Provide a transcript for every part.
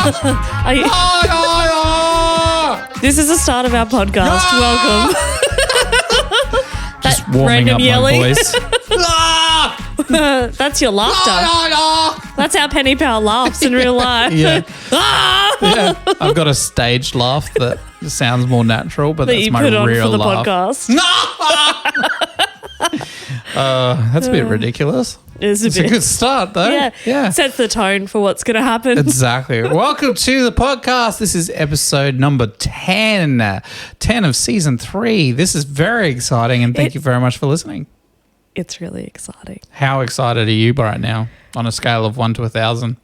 Are you- This is the start of our podcast. Welcome. Just warming up my voice. That's your laughter. That's how PennyPow laughs in real life. Yeah. Yeah. I've got a staged laugh that sounds more natural, but That that's you my put on real for the laugh. podcast. That's a bit ridiculous. It's a good start, though. Yeah. Sets the tone for what's going to happen. Exactly. Welcome to the podcast. This is episode number 10. 10 of season 3. This is very exciting, and thank you very much for listening. It's really exciting. How excited are you right now on a scale of 1 to 1,000?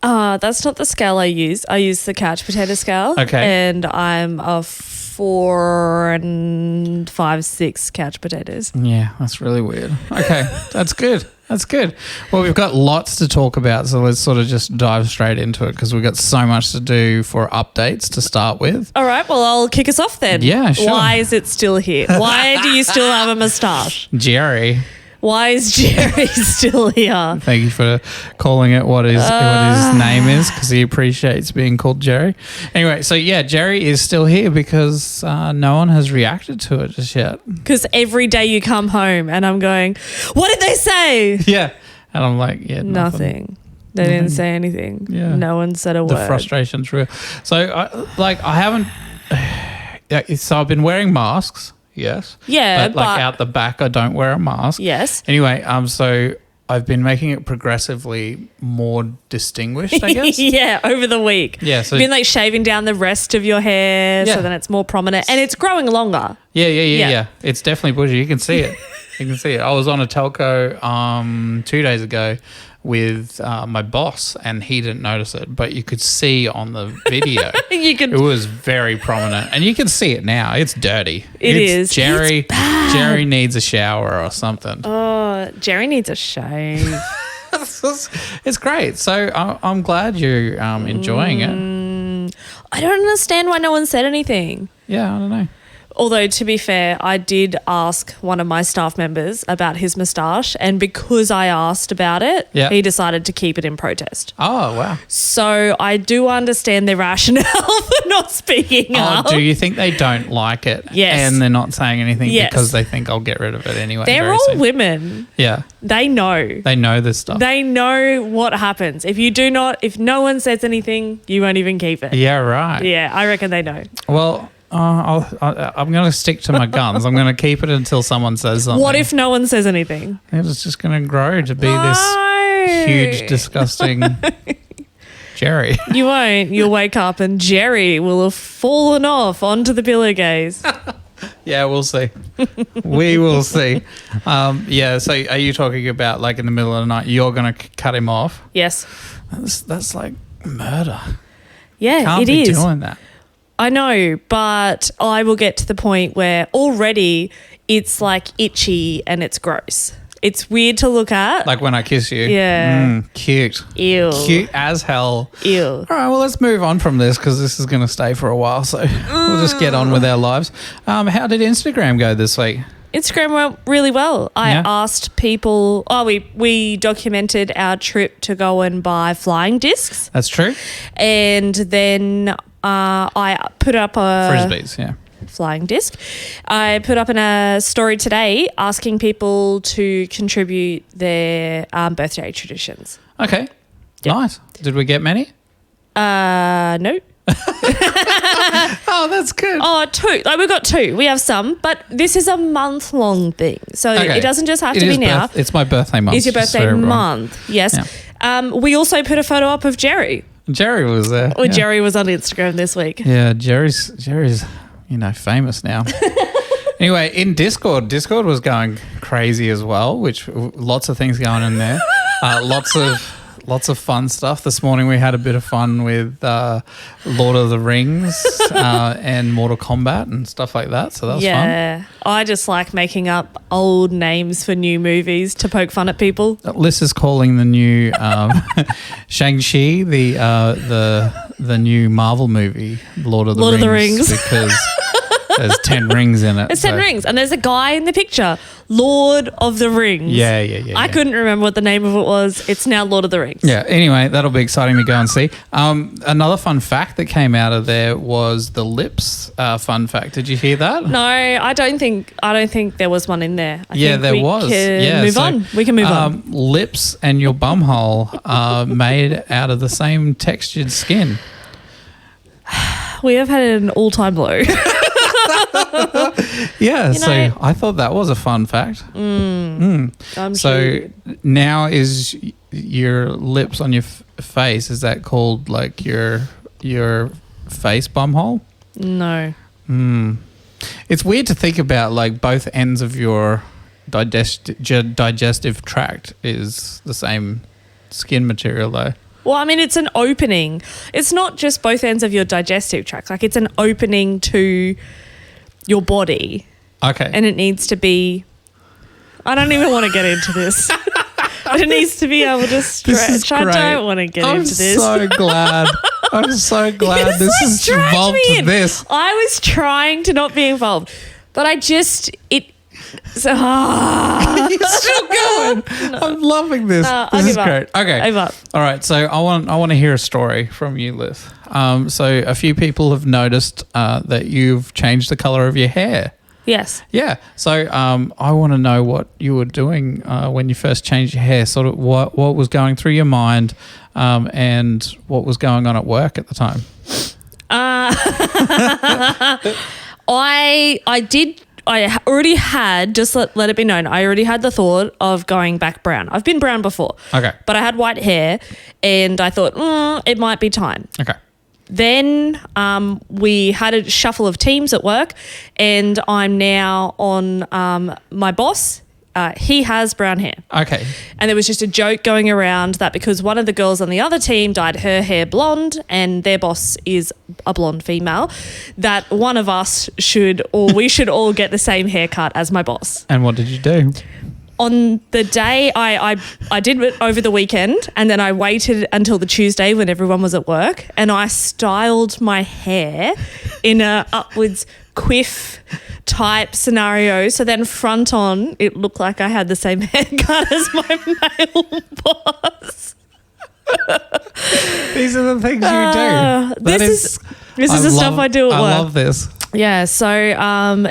That's not the scale I use. I use the couch potato scale. Okay. And I'm a 4 and 5, 6 couch potatoes. Yeah, that's really weird. Okay, that's good. That's good. Well, we've got lots to talk about, so let's sort of just dive straight into it because we've got so much to do for updates to start with. All right, well, I'll kick us off then. Yeah, sure. Why is it still here? Why do you still have a moustache? Jerry. Why is Jerry still here? Thank you for calling it what his name is because he appreciates being called Jerry. Anyway, so yeah, Jerry is still here because no one has reacted to it just yet. Because every day you come home and I'm going, what did they say? Yeah. And I'm like, yeah, nothing. They didn't say anything. Yeah. No one said a word. The frustration's real. So, I haven't... So I've been wearing masks. Yes. Yeah, but out the back, I don't wear a mask. Yes. Anyway, so I've been making it progressively more distinguished, I guess. Yeah, over the week. Yeah. So you've been like shaving down the rest of your hair so then it's more prominent and it's growing longer. Yeah. It's definitely bushy. You can see it. I was on a telco 2 days ago with my boss and he didn't notice it, but you could see on the video it was very prominent and you can see it now. It's dirty. It's Jerry. It's bad. Jerry needs a shower or something. Oh, Jerry needs a shave. It's great. So I'm glad you're enjoying it. I don't understand why no one said anything. Yeah, I don't know. Although, to be fair, I did ask one of my staff members about his moustache, and because I asked about it, he decided to keep it in protest. Oh, wow. So I do understand their rationale for not speaking up. Do you think they don't like it? Yes. And they're not saying anything because they think I'll get rid of it anyway? They're all women. Yeah. They know. They know this stuff. They know what happens. If no one says anything, you won't even keep it. Yeah, right. Yeah, I reckon they know. Well... I'm going to stick to my guns. I'm going to keep it until someone says something. What if no one says anything? It's just going to grow to be this huge, disgusting Jerry. You won't. You'll wake up and Jerry will have fallen off onto the pillowcase. Yeah, we'll see. We will see. So are you talking about like in the middle of the night, you're going to cut him off? Yes. That's like murder. Yeah, Can't be doing that. I know, but I will get to the point where already it's like itchy and it's gross. It's weird to look at. Like when I kiss you. Yeah. Cute. Ew. Cute as hell. Ew. All right, well, let's move on from this because this is going to stay for a while. So we'll just get on with our lives. How did Instagram go this week? Instagram went really well. I asked people, we documented our trip to go and buy flying discs. That's true. And then I put up a... Frisbees, yeah. Flying disc. I put up in a story today asking people to contribute their birthday traditions. Okay. Yep. Nice. Did we get many? No. Oh, that's good. Oh, 2. Like, we've got 2. We have some, but this is a month-long thing. So it doesn't just have to be now. It's my birthday month. It's your birthday month, yes. Yeah. We also put a photo up of Jerry. Jerry was there. Well, Jerry was on Instagram this week. Yeah, Jerry's famous now. Anyway, in Discord was going crazy as well, which lots of things going in there. Lots of fun stuff. This morning we had a bit of fun with Lord of the Rings and Mortal Kombat and stuff like that. So that was fun. Yeah, I just like making up old names for new movies to poke fun at people. Lyssa's calling the new Shang-Chi the new Marvel movie, Lord of the Rings, because There's 10 rings in it. There's 10 rings. And there's a guy in the picture, Lord of the Rings. Yeah. I couldn't remember what the name of it was. It's now Lord of the Rings. Yeah. Anyway, that'll be exciting to go and see. Another fun fact that came out of there was the lips fun fact. Did you hear that? No, I don't think there was one in there. I think there was. We can move on. Lips and your bumhole are made out of the same textured skin. We have had an all-time low. Yeah, so I thought that was a fun fact. So now is your lips on your face, is that called like your face bumhole? No. It's weird to think about like both ends of your digestive tract is the same skin material though. Well, I mean, it's an opening. It's not just both ends of your digestive tract. Like, it's an opening to your body. Okay. And it needs to be... I don't even want to get into this. It needs to be able to stretch. I don't want to get into this. I'm so glad this has involved this. I was trying to not be involved, but I just... So, You're still going. No. I'm loving this. This is great. Okay. I give up. All right. So I want to hear a story from you, Liz. So a few people have noticed that you've changed the color of your hair. Yes. Yeah. So I want to know what you were doing when you first changed your hair. Sort of what was going through your mind, and what was going on at work at the time. I already had, just let it be known, I already had the thought of going back brown. I've been brown before. Okay. But I had white hair and I thought, it might be time. Okay. Then we had a shuffle of teams at work and I'm now on my boss. He has brown hair. Okay. And there was just a joke going around that because one of the girls on the other team dyed her hair blonde and their boss is a blonde female, that one of us we should all get the same haircut as my boss. And what did you do? On the day, I did it over the weekend and then I waited until the Tuesday when everyone was at work and I styled my hair in a upwards quiff type scenario. So then front on, it looked like I had the same haircut as my male boss. These are the things you do. This is the stuff I do at work. I love this. Yeah, so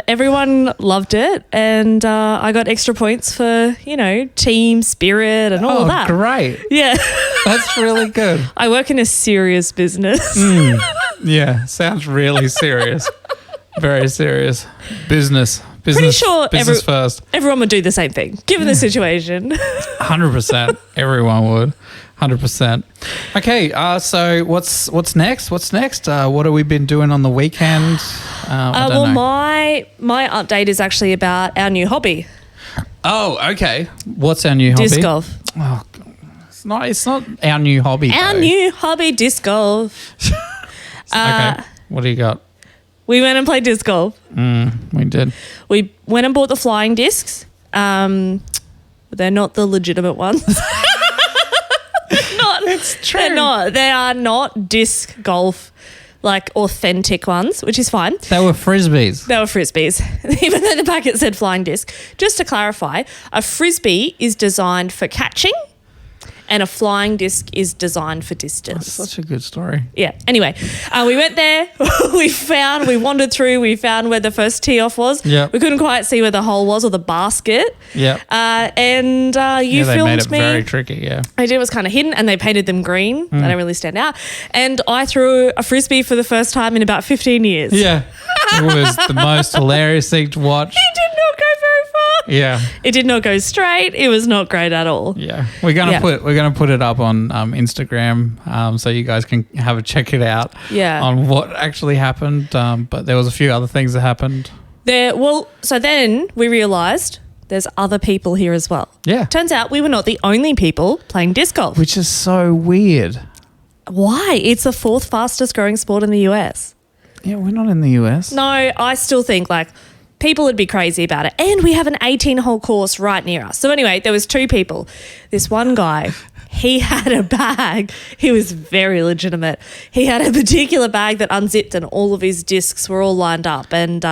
everyone loved it and I got extra points for, team spirit and all of that. Oh, great. Yeah. That's really good. I work in a serious business. Yeah, sounds really serious. Very serious. Business Pretty sure business first. Everyone would do the same thing, given the situation. 100%. Everyone would. 100%. Okay, so what's next? What have we been doing on the weekend? I don't know. My update is actually about our new hobby. Oh, okay. What's our new hobby? Disc golf. Oh, it's not our new hobby. Our new hobby, disc golf. Okay. What do you got? We went and played disc golf. We did. We went and bought the flying discs. They're not the legitimate ones. It's true. They're not. They are not disc golf, like authentic ones, which is fine. They were Frisbees. Even though the packet said flying disc. Just to clarify, a Frisbee is designed for catching and a flying disc is designed for distance. That's such a good story. Yeah. Anyway, we went there. We wandered through. We found where the first tee off was. Yep. We couldn't quite see where the hole was or the basket. Yeah. And you they filmed made it me. Very tricky. Yeah. I did. It was kind of hidden, and they painted them green. They don't really stand out. And I threw a Frisbee for the first time in about 15 years. Yeah. It was the most hilarious thing to watch. It did not go very far. Yeah. It did not go straight. It was not great at all. Yeah. We're gonna put it up on Instagram, so you guys can check it out. Yeah. On what actually happened. But there was a few other things that happened. So then we realised there's other people here as well. Yeah. Turns out we were not the only people playing disc golf. Which is so weird. Why? It's the fourth fastest growing sport in the US. Yeah, we're not in the US. No, I still think people would be crazy about it. And we have an 18-hole course right near us. So anyway, there was two people. This one guy, he had a bag. He was very legitimate. He had a particular bag that unzipped and all of his discs were all lined up. And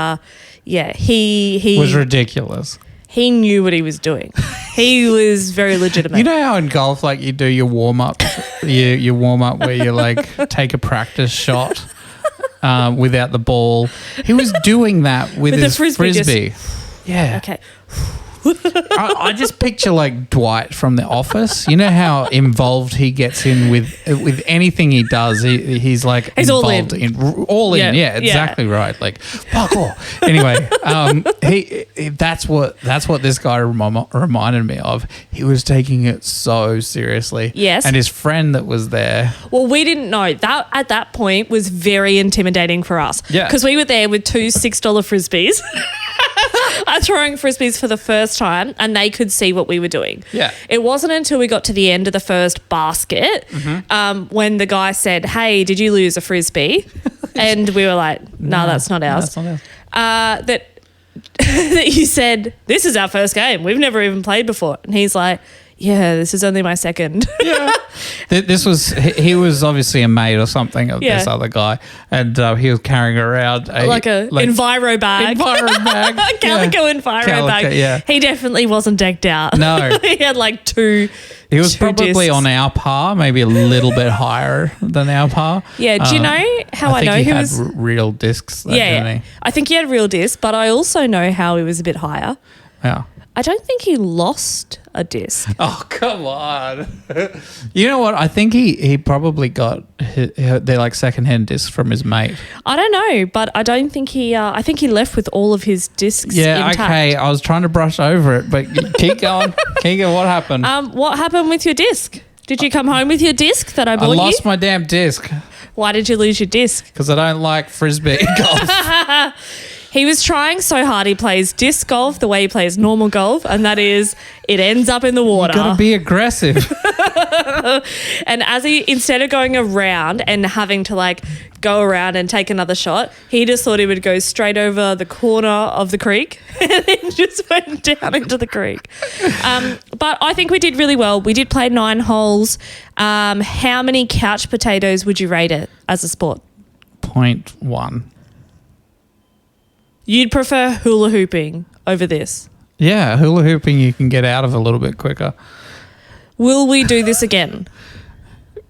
he was ridiculous. He knew what he was doing. He was very legitimate. You know how in golf, like you do your warm up, your warm up where you like take a practice shot without the ball. He was doing that with his frisbee. Yeah. Okay. I just picture like Dwight from The Office. You know how involved he gets in with anything he does. He's like he's involved all in. Yeah, exactly right. Like fuck off. Anyway, that's what this guy reminded me of. He was taking it so seriously. Yes. And his friend that was there. Well, we didn't know that at that point was very intimidating for us. Yeah. Because we were there with two $6 frisbees. Throwing frisbees for the first time, and they could see what we were doing. Yeah. It wasn't until we got to the end of the first basket when the guy said, "Hey, did you lose a frisbee?" And we were like, "No, that's not ours." That's not ours. That you said, "This is our first game. We've never even played before." And he's like, "Yeah, this is only my second." Yeah. He was obviously a mate or something of this other guy, and he was carrying around a Enviro bag. A calico Enviro bag. Yeah. He definitely wasn't decked out. No. He had like two. He was probably discs. on our par, maybe a little bit higher than our par. Yeah. Do you know how I know he he had was? real discs. Didn't he? I think he had real discs, but I also know how he was a bit higher. Yeah. I don't think he lost a disc. Oh, come on. You know what? I think he probably got they're like secondhand discs from his mate. I don't know, but I don't think he I think he left with all of his discs intact. Okay. I was trying to brush over it, but keep going. What happened? What happened with your disc? Did you come home with your disc that I bought you? I lost my damn disc. Why did you lose your disc? Because I don't like Frisbee golf. He was trying so hard. He plays disc golf the way he plays normal golf, and that is it ends up in the water. You gotta be aggressive. And instead of going around and having to like go around and take another shot, he just thought he would go straight over the corner of the creek and then just went down into the creek. But I think we did really well. We did play 9 holes. How many couch potatoes would you rate it as a sport? 0.1. You'd prefer hula hooping over this? Yeah, hula hooping you can get out of a little bit quicker. Will we do this again?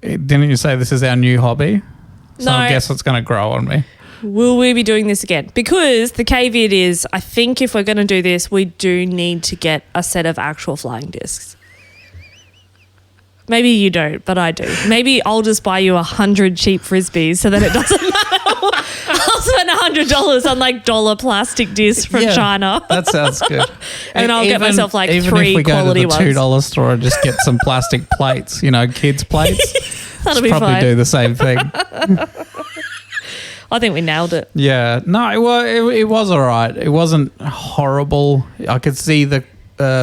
Didn't you say this is our new hobby? So No. I guess it's going to grow on me. Will we be doing this again? Because the caveat is, I think if we're going to do this, we do need to get a set of actual flying discs. Maybe you don't, but I do. Maybe I'll just buy you 100 cheap frisbees so that it doesn't matter. I'll spend $100 on like dollar plastic discs from China. That sounds good. And I'll get myself like 3 quality ones. Even if we go to the $2 store and just get some plastic plates, kids' plates. That'll be probably fine. do the same thing. I think we nailed it. Yeah. No, it was all right. It wasn't horrible. I could see the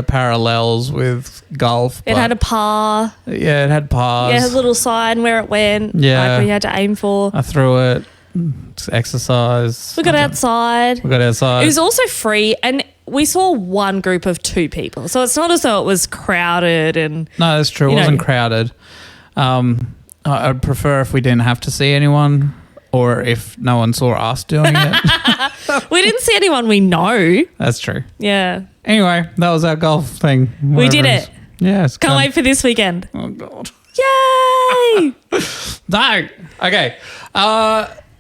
parallels with golf. It had a par. Yeah, it had pars. Yeah, it had a little sign where it went. Yeah. Like we had to aim for. I threw it. It's exercise. We got outside. It was also free, and we saw one group of 2 people. So it's not as though it was crowded and... No, that's true. It wasn't crowded. I'd prefer if we didn't have to see anyone or if no one saw us doing it. We didn't see anyone we know. That's true. Yeah. Anyway, that was our golf thing. We did it. Yeah. Can't wait for this weekend. Oh, God. Yay! No. Okay.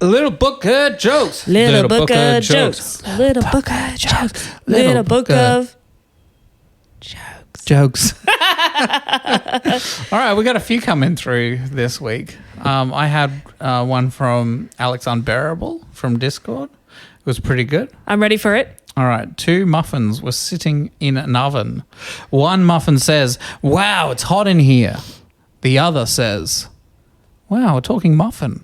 Little book of jokes. Little book of jokes. Little book of jokes. Little book of jokes. All right, we got a few coming through this week. I had one from Alex Unbearable from Discord. It was pretty good. I'm ready for it. All right, 2 muffins were sitting in an oven. One muffin says, "Wow, it's hot in here." The other says, "Wow, we're talking muffin."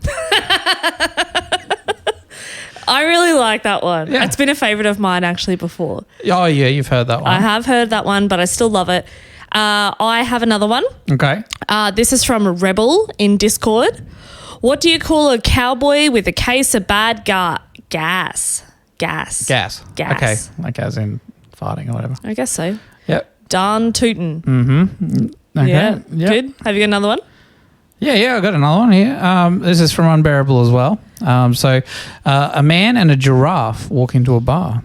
I really like that one. Yeah. It's been a favourite of mine actually before. Oh, yeah, you've heard that one. I have heard that one, but I still love it. I have another one. Okay. This is from Rebel in Discord. What do you call a cowboy with a case of bad gas? Gas. Okay, like as in farting or whatever. I guess so. Yep. Darn tootin'. Mm-hmm. Okay. Yeah, Yep. good. Have you got another one? Yeah, I got another one here. This is from Unbearable as well. A man and a giraffe walk into a bar.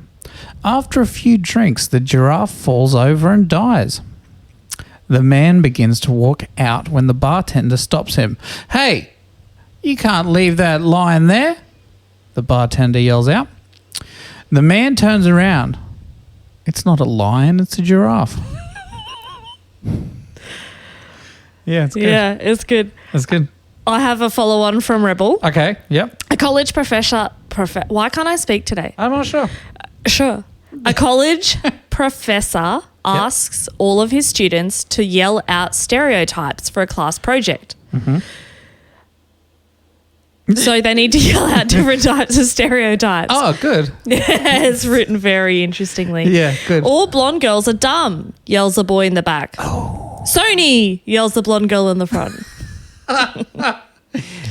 After a few drinks, the giraffe falls over and dies. The man begins to walk out when the bartender stops him. Hey, you can't leave that lying there, the bartender yells out. The man turns around. It's not a lion, it's a giraffe. Yeah, it's good. Yeah, it's good. That's good. I have a follow-on from Rebel. Okay, yep. A college professor... Why can't I speak today? I'm not sure. Sure. A college professor asks all of his students to yell out stereotypes for a class project. Mm-hmm. So they need to yell out different types of stereotypes. Oh, good. It's written very interestingly. Yeah, good. All blonde girls are dumb, yells the boy in the back. Oh. Sony, yells the blonde girl in the front.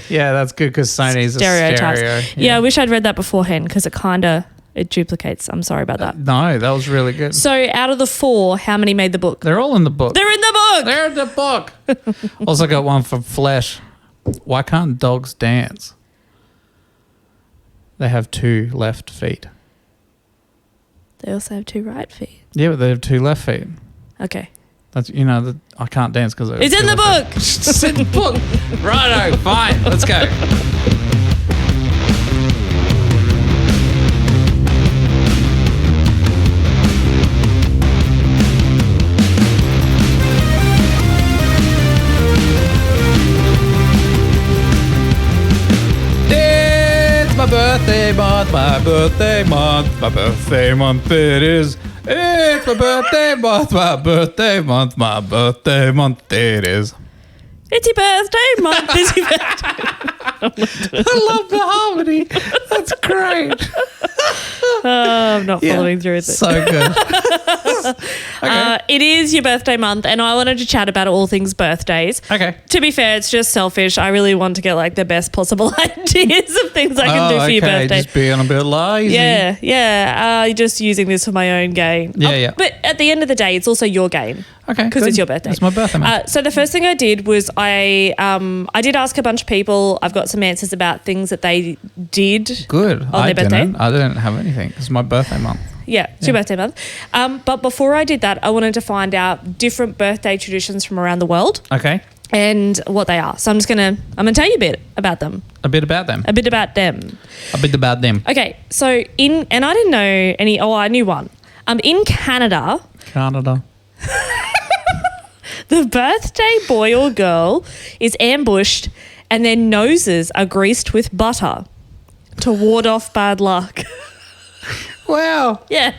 Yeah, that's good because Sony's Stereotypes. a stereo. Yeah, I wish I'd read that beforehand because it duplicates. I'm sorry about that. No, that was really good. So out of the 4, how many made the book? They're all in the book. They're in the book. They're in the book. Also got one from Flesh. Why can't dogs dance? They have 2 left feet. They also have 2 right feet. Yeah, but they have 2 left feet. Okay. That's I can't dance because It's in the book. It's in the book. Righto, fine. Let's go. It's my birthday month, my birthday month, my birthday month it is. It's my birthday month, my birthday month, my birthday month it is. It's your birthday month. It's your birthday. I love the harmony. That's great. I'm not following through with it. So good. Okay. It is your birthday month, and I wanted to chat about all things birthdays. Okay. To be fair, it's just selfish. I really want to get like the best possible ideas of things I can do for your birthday. Just being a bit lazy. Yeah. Just using this for my own gain. Yeah. But at the end of the day, it's also your gain. Okay. Because it's your birthday. It's my birthday month. So the first thing I did was I did ask a bunch of people. I've got some answers about things that they did. Good. On their birthday. I didn't have anything. It's my birthday month. Yeah, it's your birthday month. But before I did that, I wanted to find out different birthday traditions from around the world Okay. and what they are. So I'm gonna tell you a bit about them. A bit about them. A bit about them. A bit about them. Okay, so and I didn't know any. Oh, I knew one. In Canada, the birthday boy or girl is ambushed, and their noses are greased with butter to ward off bad luck. Wow. Yeah.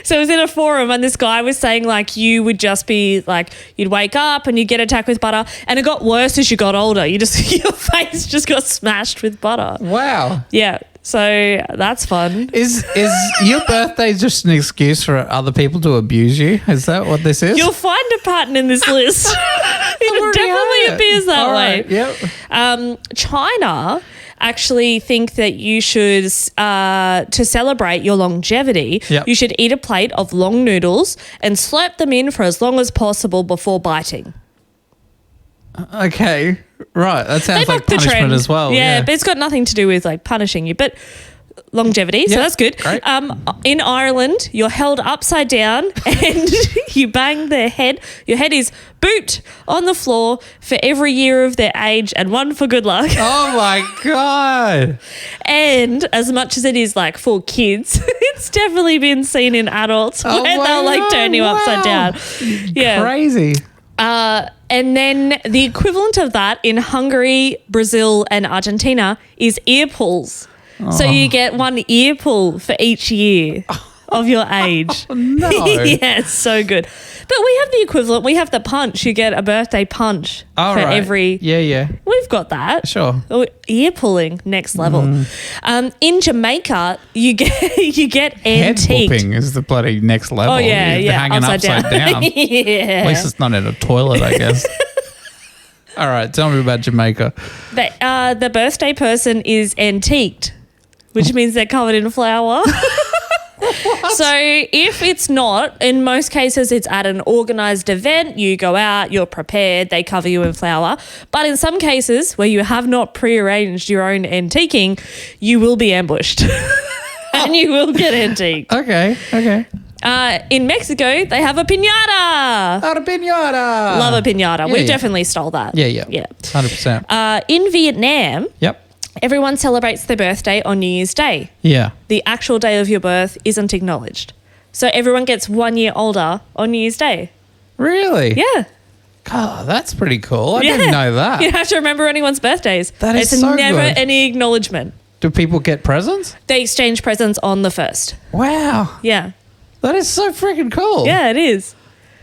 So it was in a forum and this guy was saying like you would just be like you'd wake up and you'd get attacked with butter, and it got worse as you got older. Your face just got smashed with butter. Wow. Yeah. So that's fun. Is your birthday just an excuse for other people to abuse you? Is that what this is? You'll find a pattern in this list. It definitely appears that way. Yep. China actually think that you should, to celebrate your longevity, you should eat a plate of long noodles and slurp them in for as long as possible before biting. Okay. Right. That sounds like punishment as well. Yeah, but it's got nothing to do with like punishing you. But longevity, so that's good. Great. In Ireland, you're held upside down and you bang their head. Your head is boot on the floor for every year of their age and one for good luck. Oh my God. And as much as it is like for kids, it's definitely been seen in adults where they'll like turn you upside down. Yeah. Crazy. And then the equivalent of that in Hungary, Brazil and Argentina is ear pulls. So you get one ear pull for each year of your age. Oh, no. Yeah, it's so good. But we have the equivalent. We have the punch. You get a birthday punch for every... Yeah. We've got that. Sure. Ear pulling, next level. In Jamaica, you get Head antiqued. whooping is the bloody next level. Oh, yeah. You're hanging upside down. Yeah. At least it's not in a toilet, I guess. All right, tell me about Jamaica. The birthday person is antiqued, which means they're covered in flour. So if it's not, in most cases, it's at an organised event. You go out, you're prepared, they cover you in flour. But in some cases where you have not prearranged your own antiquing, you will be ambushed and you will get antiqued. Okay. In Mexico, they have a piñata. Not a piñata. Love a piñata. Yeah, We yeah. definitely stole that. Yeah. 100%. In Vietnam, Yep. everyone celebrates their birthday on New Year's Day. Yeah. The actual day of your birth isn't acknowledged. So everyone gets 1 year older on New Year's Day. Really? Yeah. God, that's pretty cool. I didn't know that. You don't have to remember anyone's birthdays. That is it's so never good. any acknowledgement. Do people get presents? They exchange presents on the 1st. Wow. Yeah. That is so freaking cool. Yeah, it is.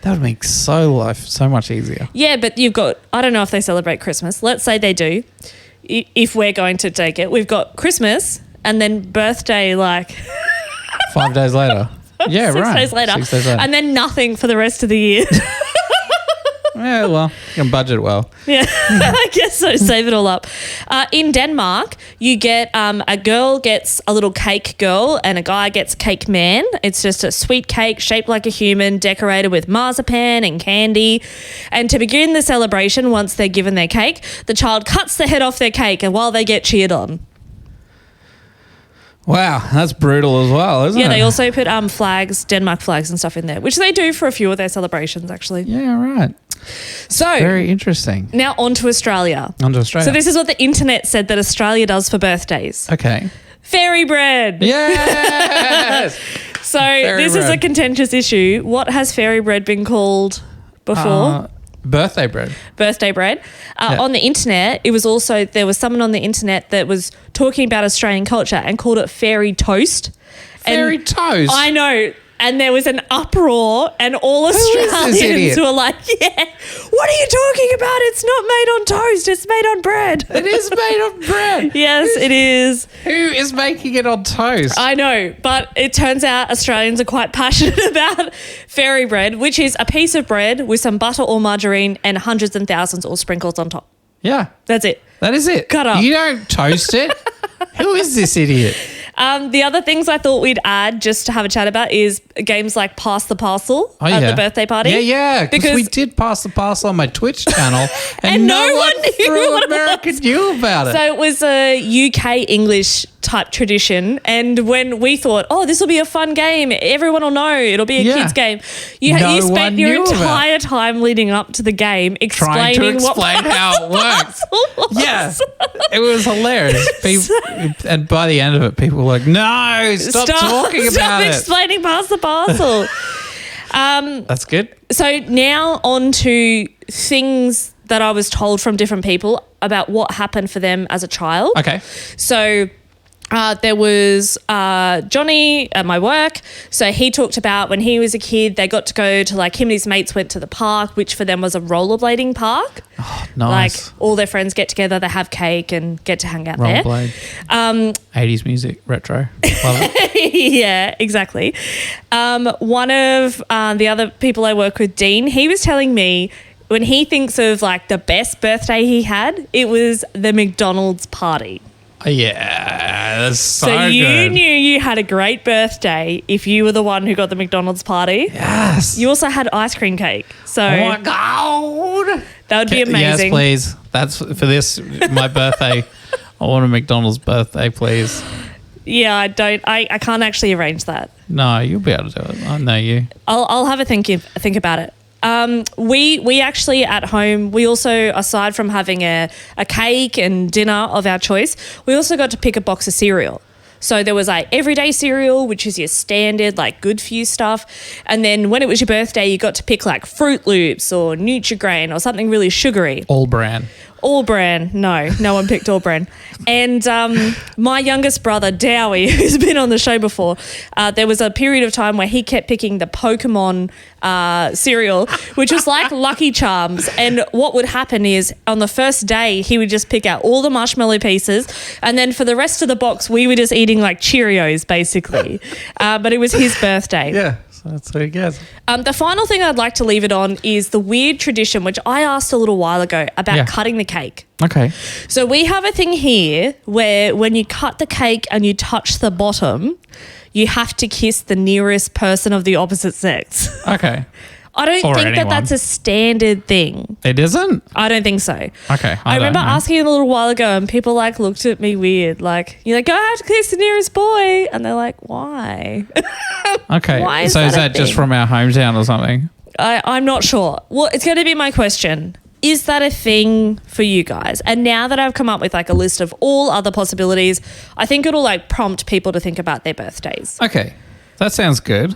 That would make life so much easier. Yeah, but you've got, I don't know if they celebrate Christmas. Let's say they do. If we're going to take it, we've got Christmas and then birthday 5 days later. Yeah, 6 right. days later. 6 days later. And then nothing for the rest of the year. Yeah, well, you can budget well. Yeah, I guess so. Save it all up. In Denmark, you get a girl gets a little cake girl and a guy gets cake man. It's just a sweet cake shaped like a human, decorated with marzipan and candy. And to begin the celebration, once they're given their cake, the child cuts the head off their cake and while they get cheered on. Wow, that's brutal as well, isn't it? Yeah, they also put flags, Denmark flags and stuff in there, which they do for a few of their celebrations, actually. Yeah, right. So Very interesting. now on to Australia. On to Australia. So this is what the internet said that Australia does for birthdays. Okay. Fairy bread. Yes! So Fairy this is a bread. contentious issue. What has fairy bread been called before? Birthday bread. Birthday bread. Yeah. On the internet, there was someone on the internet that was talking about Australian culture and called it fairy toast. Fairy toast? I know. And there was an uproar and all is this Australians idiot? were like, yeah, what are you talking about? It's not made on toast. It's made on bread. It is made of bread. Yes, it is. Who is making it on toast? I know, but it turns out Australians are quite passionate about fairy bread, which is a piece of bread with some butter or margarine and hundreds and thousands or sprinkles on top. Yeah. That's it. That is it. Cut up. You don't toast it. Who is this idiot? The other things I thought we'd add just to have a chat about is games like Pass the Parcel at the birthday party. Yeah. Because we did pass the parcel on my Twitch channel And no one knew through what it America knew about it. So it was a UK English type tradition. And when we thought, this will be a fun game, everyone will know, it'll be a kids game. You No one spent your knew about it. entire time leading up to the game Trying to explaining explain how it works. Yeah, it was hilarious. And by the end of it, people were like, no, stop talking about Stop it. explaining Pass the Parcel. That's good. So now on to things that I was told from different people about what happened for them as a child. Okay. So there was Johnny at my work. So he talked about when he was a kid, they got to go to him and his mates went to the park, which for them was a rollerblading park. Oh, nice. All their friends get together, they have cake and get to hang out there. Rollerblade. 80s music, retro. Love it. Yeah, exactly. One of the other people I work with, Dean, he was telling me when he thinks of the best birthday he had, it was the McDonald's party. Yeah, that's so you good. knew you had a great birthday if you were the one who got the McDonald's party. Yes. You also had ice cream cake. So Oh my God. that would be amazing. Yes, please. That's for this, my birthday. I want a McDonald's birthday, please. Yeah, I can't actually arrange that. No, you'll be able to do it. I know you. I'll have a think about it. We actually at home, we also, aside from having a cake and dinner of our choice, we also got to pick a box of cereal. So there was everyday cereal, which is your standard, good for you stuff. And then when it was your birthday, you got to pick Fruit Loops or Nutri-Grain or something really sugary. All brand. All brand. No one picked all brand. And my youngest brother, Dowie, who's been on the show before, there was a period of time where he kept picking the Pokemon cereal, which was like Lucky Charms. And what would happen is on the first day, he would just pick out all the marshmallow pieces. And then for the rest of the box, we were just eating Cheerios, basically. But it was his birthday. Yeah. So that's what he gets. The final thing I'd like to leave it on is the weird tradition, which I asked a little while ago about cutting the cake. Okay. So we have a thing here where when you cut the cake and you touch the bottom, you have to kiss the nearest person of the opposite sex. Okay. I don't Or think anyone. that's a standard thing. It isn't? I don't think so. Okay. I remember don't know. asking it a little while ago and people like looked at me weird. Like, you're like, go out to kiss the nearest boy. And they're like, why? Okay. Why is so is that a that just thing? from our hometown or something? I'm not sure. Well, it's going to be my question. Is that a thing for you guys? And now that I've come up with like a list of all other possibilities, I think it'll like prompt people to think about their birthdays. Okay. That sounds good.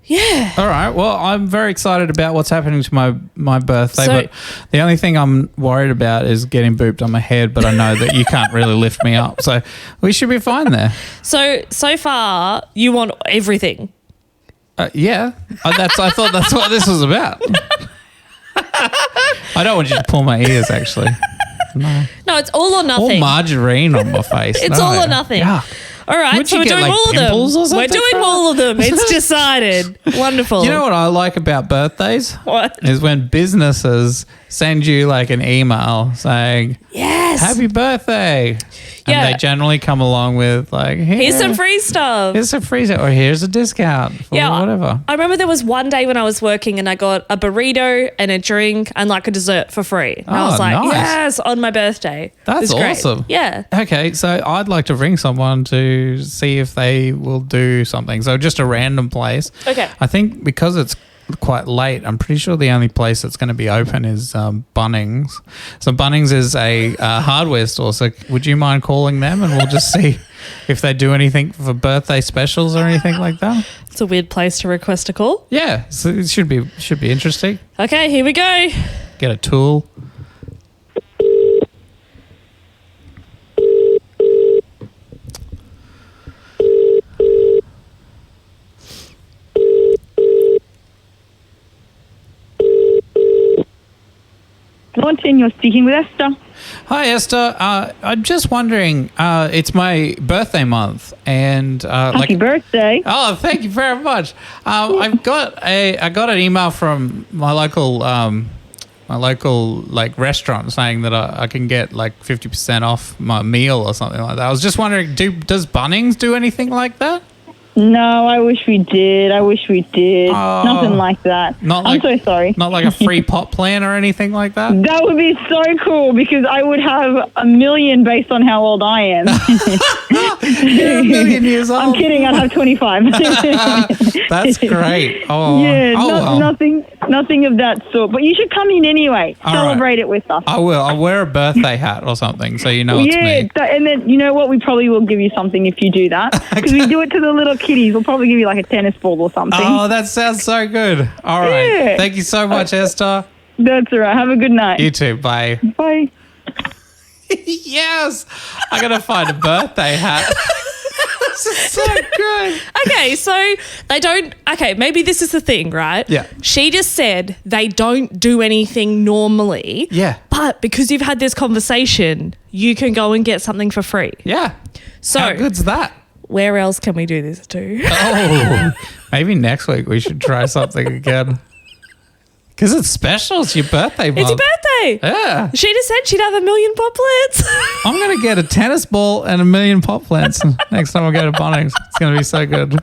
Yeah. All right. Well, I'm very excited about what's happening to my birthday, So- but the only thing I'm worried about is getting booped on my head, but I know that you can't really lift me up. So we should be fine there. So far, you want everything. Yeah. I thought that's what this was about. I don't want you to pull my ears, actually. No. No, it's all or All nothing. margarine on my face. It's No. all or nothing. Yeah. All right, Would so you we're get, doing like, all of them. pimples or We're something doing from all of them. It's decided. Wonderful. You know what I like about birthdays? What? Is when businesses send you like an email saying, Yes. happy birthday. Yeah. And they generally come along with like, Here's some free stuff. Here's some free stuff, or here's a discount for whatever. I remember there was one day when I was working and I got a burrito and a drink and like a dessert for free. And I Oh, was like, nice. yes, on my birthday. That's It's great. awesome. Yeah. Okay, so I'd like to ring someone to see if they will do something. So just a random place. Okay. I think because it's quite late, I'm pretty sure the only place that's going to be open is Bunnings. So Bunnings is a hardware store. So would you mind calling them and we'll just see if they do anything for birthday specials or anything like that? It's a weird place to request a call. Yeah, so it should be interesting. Okay, here we go. Get a tool. Launching, you're speaking with Esta. Hi, Esther. I'm just wondering, it's my birthday month, and Happy birthday. Oh, thank you very much. I got an email from my local like restaurant saying that I can get like 50% off my meal or something like that. I was just wondering, does Bunnings do anything like that? No, I wish we did. Oh. Nothing like that. I'm so sorry. Not like a free pot plan or anything like that? That would be so cool because I would have 1 million based on how old I am. You're 1 million years old. I'm kidding. I'd have 25. That's great. Oh, Yeah, well. nothing of that sort. But you should come in anyway. All Celebrate it with us. I will. I'll wear a birthday hat or something so you know it's me. And then you know what? We probably will give you something if you do that because we do it to the little kiddies. We'll probably give you like a tennis ball or something. Oh, that sounds so good. All right. Yeah. Thank you so much, Esther. That's all right. Have a good night. You too. Bye. Bye. Yes. I got to find a birthday hat. This is so good. Okay, so they don't. Okay, maybe this is the thing, right? Yeah. She just said they don't do anything normally. Yeah. But because you've had this conversation, you can go and get something for free. Yeah. So How good's that? where else can we do this to? Oh, maybe next week we should try something again. Because it's special. It's your birthday month. It's your birthday. Yeah. She just said she'd have 1 million pop plants. I'm going to get a tennis ball and 1 million pop plants next time I go to Bunnings. It's going to be so good.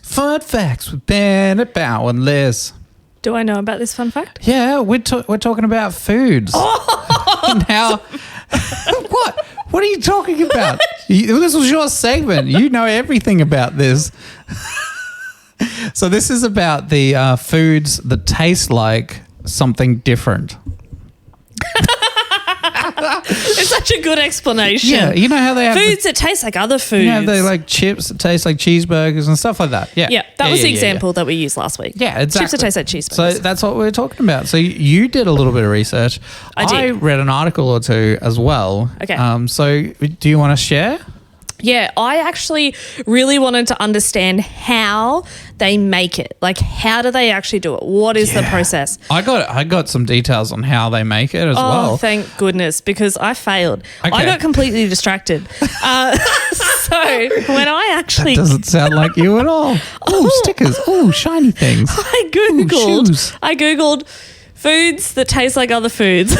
Fun facts with PennyPow and Liz. Do I know about this fun fact? Yeah, we're talking about foods. Now, what are you talking about? This was your segment. You know everything about this. So this is about the foods that taste like something different. It's such a good explanation. Yeah, you know how they have foods that taste like other foods. you know, they like chips that taste like cheeseburgers and stuff like that. Yeah, Yeah, that was the example that we used last week. Yeah, exactly. Chips that taste like cheeseburgers. So that's what we're talking about. So you did a little bit of research. I did. read an article or two as well. Okay. So do you want to share? Yeah, I actually really wanted to understand how they make it. Like, how do they actually do it? What is the process? I got some details on how they make it as well. Oh, thank goodness, because I failed. Okay. I got completely distracted. So when I actually... That doesn't sound like you at all. Oh, stickers. Oh, shiny things. I shoes. Googled foods that taste like other foods.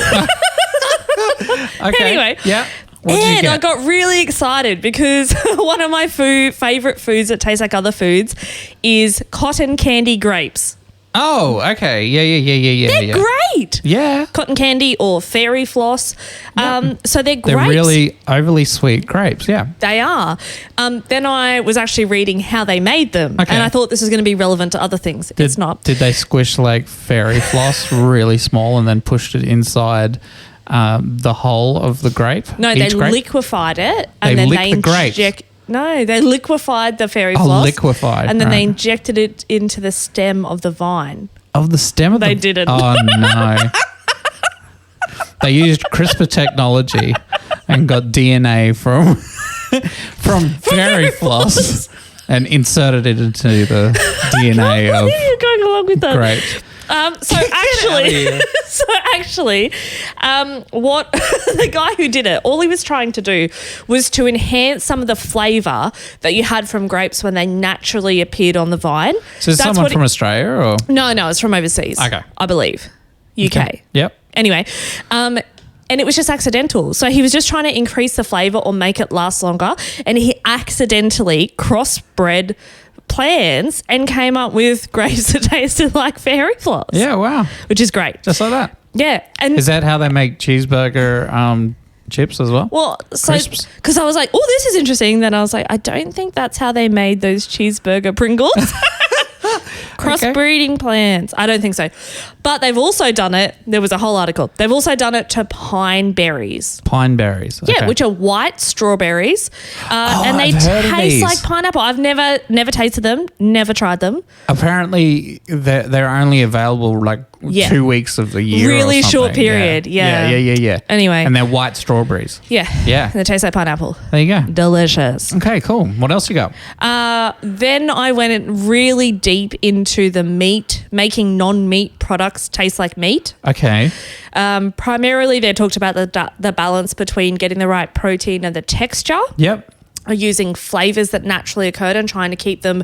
Okay. Anyway. Yeah. What did you And get? I got really excited because one of my favourite foods that taste like other foods is cotton candy grapes. Oh, okay. Yeah. They're great. Yeah. Cotton candy or fairy floss. So they're They're grapes. really overly sweet grapes. Yeah. They are. Then I was actually reading how they made them, Okay. and I thought this was going to be relevant to other things. It's not. Did they squish like fairy floss really small and then pushed it inside the whole of the grape? No, Each they grape? liquefied it, They and then licked they the grapes? No, they liquefied the fairy Oh, floss. liquefied, And then they right. injected it into the stem of the vine. Of the stem of They the... didn't. Oh, no. They used CRISPR technology and got DNA from fairy floss and inserted it into the DNA Why of are you going along with that? grapes. So actually, what the guy who did it, all he was trying to do was to enhance some of the flavour that you had from grapes when they naturally appeared on the vine. So is someone from Australia or? No, it's from overseas. Okay. I believe. UK. Okay. Yep. Anyway, and it was just accidental. So he was just trying to increase the flavour or make it last longer, and he accidentally crossbred plants and came up with grapes that tasted like fairy floss. Yeah, wow. Which is great. Just like that. Yeah. And Is that how they make cheeseburger chips as well? well, so Crisps? because I was like, oh, this is interesting. Then I was like, I don't think that's how they made those cheeseburger Pringles. Crossbreeding plants. I don't think so. But they've also done it. There was a whole article. They've also done it to pine berries. Pine berries. Yeah, okay. which are white strawberries. And they I've heard of taste these. like pineapple. I've never tasted them, never tried them. Apparently they're only available like Yeah. 2 weeks of the year. Really or something. short period, yeah. Yeah. Anyway. And they're white strawberries. Yeah. Yeah. And they taste like pineapple. There you go. Delicious. Okay, cool. What else you got? Then I went really deep into the meat, making non-meat products taste like meat. Okay. Primarily, they talked about the balance between getting the right protein and the texture. Yep. Or using flavors that naturally occurred and trying to keep them,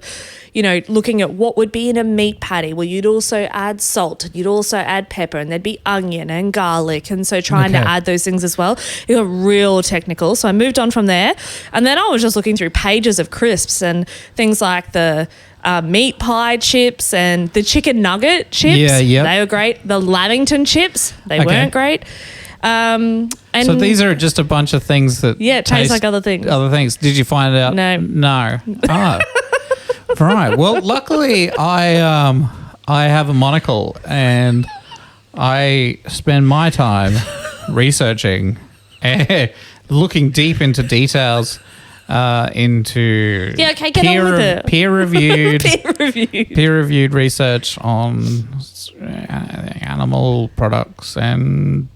looking at what would be in a meat patty. Well, you'd also add salt, you'd also add pepper, and there'd be onion and garlic. And so trying to Okay. add those things as well. It got real technical. So I moved on from there. And then I was just looking through pages of crisps and things like the meat pie chips and the chicken nugget chips. Yeah, yep. They were great. The Lamington chips, they Okay. weren't great. And So these are just a bunch of things that it tastes like other things. Other things. Did you find out? No. No. Oh. Right. Well, luckily I have a monocle and I spend my time researching and looking deep into details into get on with it. peer-reviewed Peer-reviewed. research on animal products and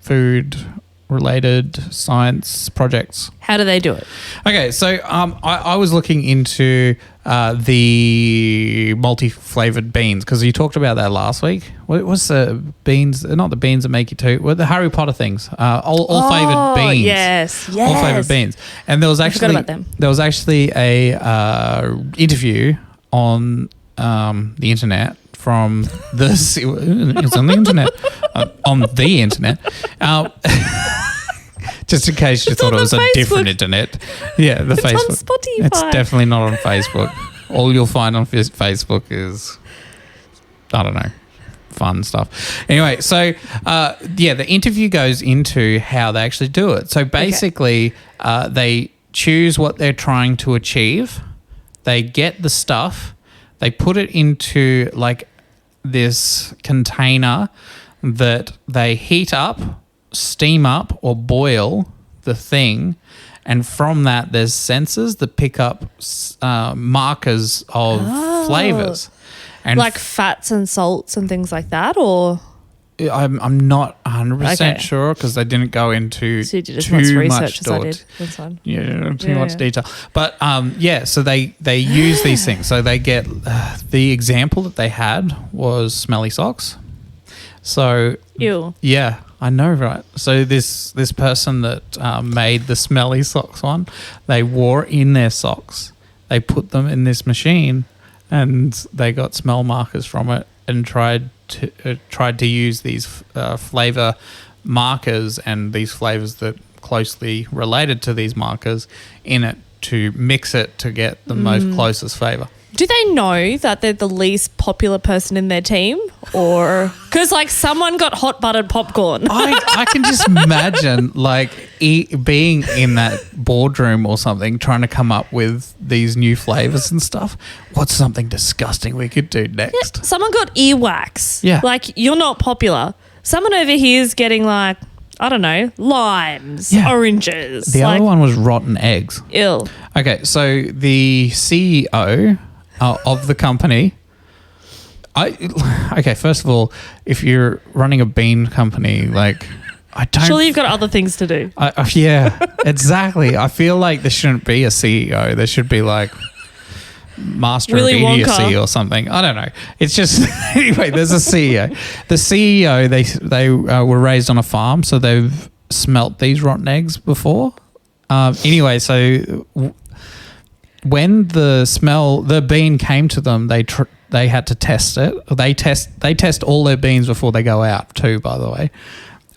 food-related science projects. How do they do it? Okay, so I was looking into the multi-flavored beans because you talked about that last week. What was the beans? Not the beans that make you toot. What the Harry Potter things? All flavored beans. Yes. All flavored beans. And there was forgot actually about them. a interview on the internet from this. It's on the internet. On the internet. Just in case you thought on it was the a Facebook. different internet. Yeah, the It's on Facebook. Spotify. It's definitely not on Facebook. All you'll find on Facebook is, I don't know, fun stuff. Anyway, so the interview goes into how they actually do it. So basically, they choose what they're trying to achieve. They get the stuff. They put it into like this container that they heat up, steam up, or boil the thing, and from that there's sensors that pick up markers of flavors, and Like fats and salts and things like that, or I'm not 100% Okay. sure because they didn't go into So you did as too much much research as I detail. did. That's fine. Yeah, too Yeah, much yeah. detail. But so they use these things. So they get the example that they had was smelly socks. So Ew. yeah, I know, right? So this person that made the smelly socks one, they wore in their socks. They put them in this machine, and they got smell markers from it, and tried to use these flavor markers and these flavors that closely related to these markers in it to mix it to get the most closest flavor. Do they know that they're the least popular person in their team? Or because like someone got hot buttered popcorn. I can just imagine like being in that boardroom or something, trying to come up with these new flavors and stuff. What's something disgusting we could do next? Someone got earwax. Yeah. Like you're not popular. Someone over here is getting like, I don't know, limes, Yeah. oranges. The like, other one was rotten eggs. Ill. Okay, so the CEO of the company. First of all, if you're running a bean company, like I don't. Surely you've got other things to do. Yeah, exactly. I feel like there shouldn't be a CEO. There should be like Master Willy of Idiocy Wonka. or something. I don't know. It's just anyway. There's a CEO. The CEO they were raised on a farm, so they've smelt these rotten eggs before. Anyway, so when the bean came to them, they had to test it. They test all their beans before they go out too, by the way.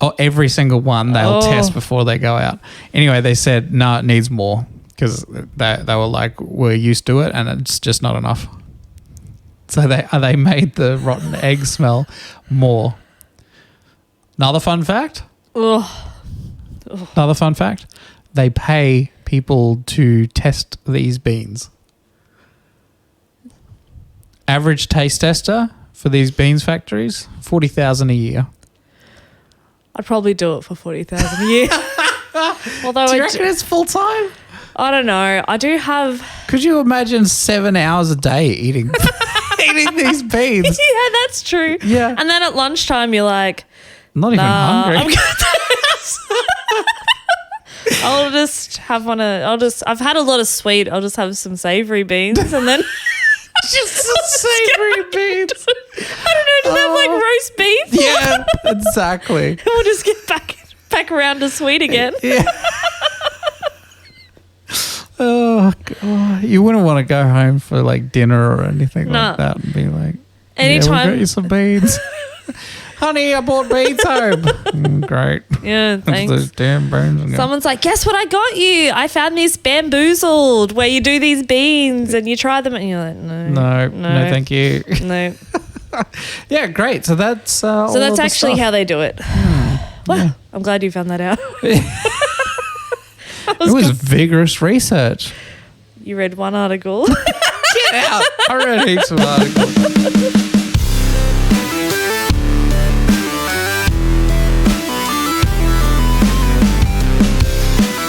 Or every single one they'll test before they go out. Anyway, they said, no, it needs more because they were like, we're used to it and it's just not enough. So they made the rotten egg smell more. Another fun fact. Another fun fact. They pay people to test these beans. Average taste tester for these beans factories, $40,000 a year. I'd probably do it for 40,000 a year. Although Do you reckon it's full time? I don't know. I do have. Could you imagine 7 hours a day eating these beans? Yeah, that's true. Yeah. And then at lunchtime, you're like, Not even hungry. I'm good. I'll just have I've had a lot of sweet. I'll just have some savory beans and then. Just some savory beans. I don't know. Does that have like roast beef? Yeah, exactly. We'll just get back around to sweet again. Yeah. Oh, God. You wouldn't want to go home for like dinner or anything like that and be like, Anytime. Yeah, we'll get you some beans. Honey, I bought beans home. Great. Yeah, thanks. Those damn beans. and go, Someone's like, guess what I got you? I found this Bamboozled where you do these beans and you try them and you're like, no, thank you. No. Yeah, great. So that's So that's actually how they do it. Well, I'm glad you found that out. it was vigorous research. You read one article. Get out. I read heaps of articles.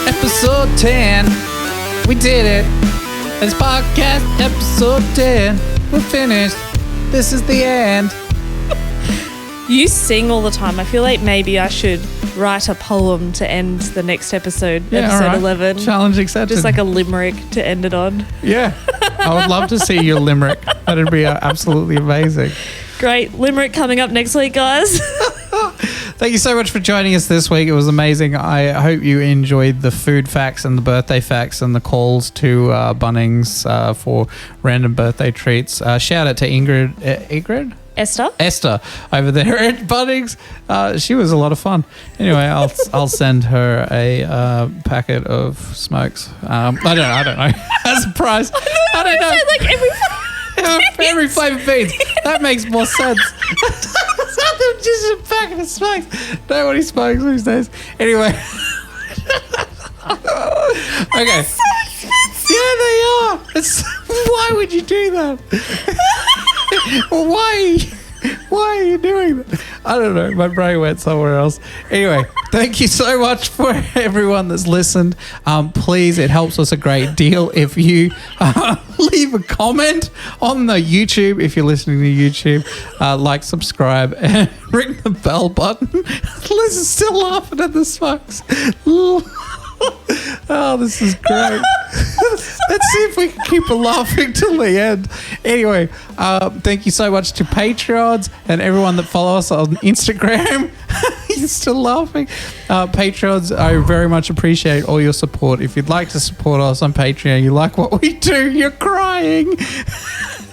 Episode 10. We did it. It's podcast episode 10. We're finished. This is the end. You sing all the time. I feel like maybe I should write a poem to end the next episode, episode all right. 11. Challenge accepted. Just like a limerick to end it on. Yeah. I would love to see your limerick. That'd be absolutely amazing. Great. Limerick coming up next week, guys. Thank you so much for joining us this week. It was amazing. I hope you enjoyed the food facts and the birthday facts and the calls to Bunnings for random birthday treats. Shout out to Ingrid? Esta over there at Bunnings. She was a lot of fun. Anyway, I'll send her a packet of smokes. I don't know. As a prize. I don't know. Like Every flavour beans. That makes more sense. Just a packet of smokes. Nobody smokes these days. Anyway. Okay. Yeah, they are. Why would you do that? Why? Why are you doing that? I don't know. My brain went somewhere else. Anyway, thank you so much for everyone that's listened. Please, it helps us a great deal if you leave a comment on the YouTube. If you're listening to YouTube, like, subscribe, and ring the bell button. Liz is still laughing at the smokes. Oh, this is great. Let's see if we can keep her laughing till the end. Anyway, thank you so much to Patreons and everyone that follow us on Instagram. You're still laughing. Patreons, I very much appreciate all your support. If you'd like to support us on Patreon, you like what we do, you're crying.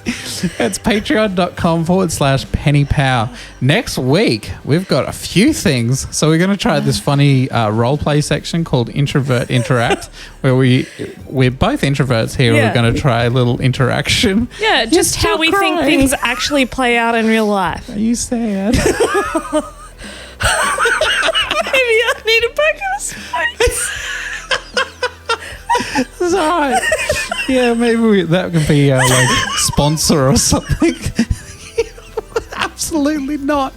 It's patreon.com/PennyPow. Next week, we've got a few things. So we're going to try this funny role play section called Introvert Interact, where we're both introverts here. Yeah. We're going to try a little interaction. Yeah, just how we think things actually play out in real life. Are you sad? Maybe I need a bucket of spikes. It's all right. Yeah, maybe that could be our sponsor or something. Absolutely not.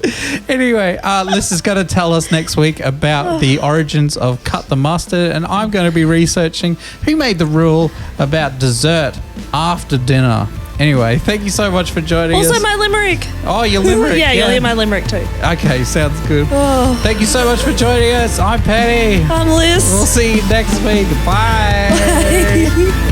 Anyway, Liz is going to tell us next week about the origins of cut the mustard, and I'm going to be researching who made the rule about dessert after dinner. Anyway, thank you so much for joining us. Also my limerick. Oh, your limerick. Yeah, you'll hear my limerick too. Okay, sounds good. Oh. Thank you so much for joining us. I'm Penny. I'm Liz. We'll see you next week. Bye. Bye.